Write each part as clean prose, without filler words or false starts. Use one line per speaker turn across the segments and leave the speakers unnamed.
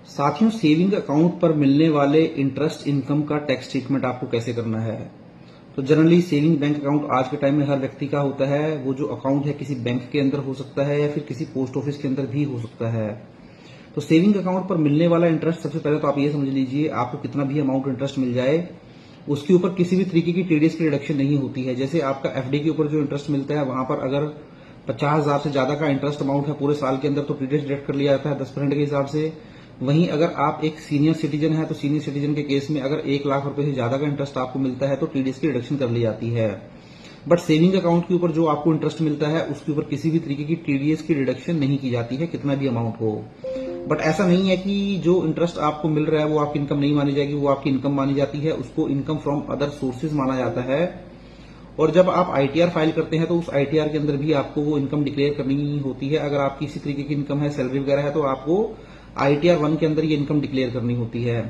साथियों, saving account पर मिलने वाले इंटरेस्ट इनकम का टैक्स ट्रीटमेंट आपको कैसे करना है। तो जनरली सेविंग बैंक अकाउंट आज के टाइम में हर व्यक्ति का होता है। वो जो अकाउंट है किसी बैंक के अंदर हो सकता है या फिर किसी पोस्ट ऑफिस के अंदर भी हो सकता है। तो सेविंग अकाउंट पर मिलने वाला इंटरेस्ट, सबसे पहले तो आप ये समझ लीजिए, आपको कितना भी अमाउंट इंटरेस्ट मिल जाए उसके ऊपर किसी भी तरीके की टीडीएस की रिडक्शन नहीं होती है। जैसे आपका एफडी के ऊपर जो इंटरेस्ट मिलता है वहां पर अगर 50,000 से ज्यादा का इंटरेस्ट अमाउंट है पूरे साल के अंदर तो टीडीएस डिडक्ट कर लिया जाता है 10% के हिसाब से। वहीं अगर आप एक सीनियर सिटीजन है तो सीनियर सिटीजन के केस में अगर 1 लाख रुपए से ज्यादा का इंटरेस्ट आपको मिलता है तो टीडीएस की रिडक्शन कर ली जाती है। बट सेविंग अकाउंट के ऊपर जो आपको इंटरेस्ट मिलता है उसके ऊपर किसी भी तरीके की टीडीएस की रिडक्शन नहीं की जाती है, कितना भी अमाउंट हो। बट ऐसा नहीं है कि जो इंटरेस्ट आपको मिल रहा है वो आपकी इनकम नहीं मानी जाएगी, वो आपकी इनकम मानी जाती है। उसको इनकम फ्रॉम अदर सोर्सेज माना जाता है। और जब आप आईटीआर फाइल करते हैं तो उस आईटीआर के अंदर भी आपको वो इनकम डिक्लेयर करनी होती है। अगर आपकी इसी तरीके की इनकम है, सैलरी वगैरह है, तो आपको आईटीआर 1 के अंदर ये इनकम डिक्लेयर करनी होती है।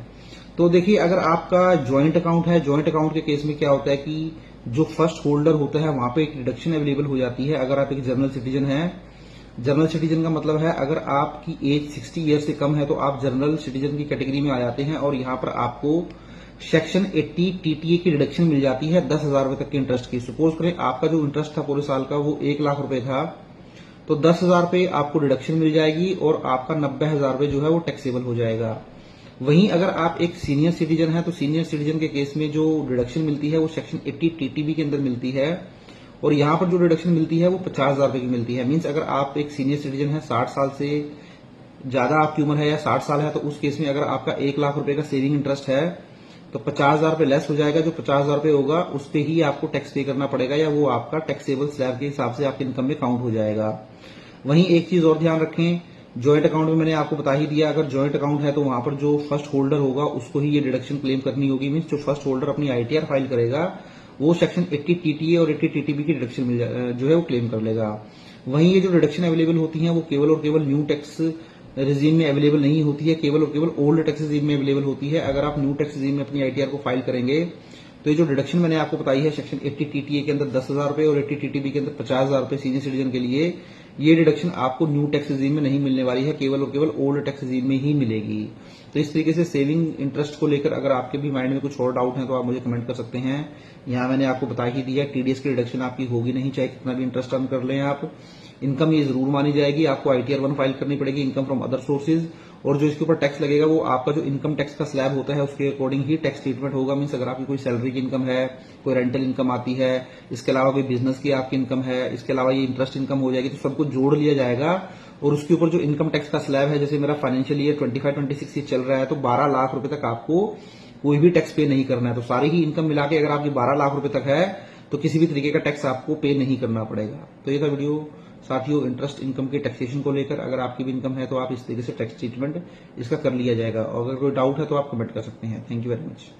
तो देखिए, अगर आपका ज्वाइंट अकाउंट है, ज्वाइंट अकाउंट के केस में क्या होता है कि जो फर्स्ट होल्डर होता है वहां पे एक डिडक्शन अवेलेबल हो जाती है। अगर आप एक जनरल सिटीजन है, जनरल सिटीजन का मतलब है अगर आपकी एज 60 ईयर से कम है तो आप जनरल सिटीजन की कैटेगरी में आ जाते हैं और यहां पर आपको सेक्शन 80 टीटीए की डिडक्शन मिल जाती है 10,000 रुपए तक के इंटरेस्ट की। सपोज करें आपका जो इंटरेस्ट था पूरे साल का वो 1 लाख रुपए था, तो 10,000 रुपए आपको डिडक्शन मिल जाएगी और आपका 90,000 रुपए जो है वो टैक्सेबल हो जाएगा। वहीं अगर आप एक सीनियर सिटीजन है तो सीनियर सिटीजन के केस में जो डिडक्शन मिलती है वो सेक्शन 80 टीटीबी के अंदर मिलती है और यहां पर जो डिडक्शन मिलती है वो 50,000 रुपए की मिलती है। मीन्स अगर आप एक सीनियर सिटीजन है, 60 साल से ज्यादा आपकी उम्र है या 60 साल है, तो उस केस में अगर आपका 1 लाख रुपए का सेविंग इंटरेस्ट है तो 50,000 रुपए लेस हो जाएगा। जो 50,000 रुपए होगा उस पर ही आपको टैक्स पे करना पड़ेगा या वो आपका टैक्सेबल स्लैब के हिसाब से आपकी इनकम में काउंट हो जाएगा। वहीं एक चीज और ध्यान रखें, ज्वाइंट अकाउंट में मैंने आपको बता ही दिया, अगर ज्वाइंट अकाउंट है तो वहां पर जो फर्स्ट होल्डर होगा उसको ही ये डिडक्शन क्लेम करनी होगी। मीन्स जो फर्स्ट होल्डर अपनी आईटीआर फाइल करेगा वो सेक्शन 80 टीटीए और 80 टीटीबी की डिडक्शन जो है वो क्लेम कर लेगा। वहीं ये जो डिडक्शन अवेलेबल होती है वो केवल और केवल न्यू टैक्स रिजीम में अवेलेबल नहीं होती है, केवल और केवल ओल्ड टैक्स रिजीम में अवेलेबल होती है। अगर आप न्यू टैक्स रिजीम में अपनी आईटीआर को फाइल करेंगे तो ये जो डिडक्शन मैंने आपको बताई है सेक्शन 80 टीटीए के अंदर 10,000 रुपए और 80 टीटीबी के अंदर 50,000 रुपए सीनियर सिटीजन के लिए, ये डिडक्शन आपको न्यू टैक्स रिजीम में नहीं मिलने वाली है, केवल और केवल ओल्ड टैक्स रिजीम में ही मिलेगी। तो इस तरीके से सेविंग इंटरेस्ट को लेकर अगर आपके भी माइंड में कुछ और डाउट है तो आप मुझे कमेंट कर सकते हैं। यहाँ मैंने आपको बता ही दिया, टीडीएस की रिडक्शन आपकी होगी नहीं, चाहे कितना भी इंटरेस्ट अर्न कर लें आप। इनकम ये जरूर मानी जाएगी, आपको आईटीआर 1 फाइल करनी पड़ेगी, इनकम फ्रॉम अदर सोर्सेज। और जो इसके ऊपर टैक्स लगेगा वो आपका जो इनकम टैक्स का स्लैब होता है उसके अकॉर्डिंग ही टैक्स ट्रीटमेंट होगा। मीन्स अगर आपकी कोई सैलरी की इनकम है, कोई रेंटल इनकम आती है, इसके अलावा कोई बिजनेस की आपकी इनकम है, इसके अलावा ये इंटरेस्ट इनकम हो जाएगी, तो सबको जोड़ लिया जाएगा और उसके ऊपर जो इनकम टैक्स का स्लैब है, जैसे मेरा फाइनेंशियल ईयर 25-26 ये चल रहा है तो 12 लाख रुपए तक आपको कोई भी टैक्स पे नहीं करना है। तो सारी ही इनकम मिला के अगर आपकी 12 लाख रुपए तक है तो किसी भी तरीके का टैक्स आपको पे नहीं करना पड़ेगा। तो ये था वीडियो साथियों इंटरेस्ट इनकम के टैक्सेशन को लेकर। अगर आपकी भी इनकम है तो आप इस तरीके से टैक्स ट्रीटमेंट इसका कर लिया जाएगा। और अगर कोई डाउट है तो आप कमेंट कर सकते हैं। Thank you very much.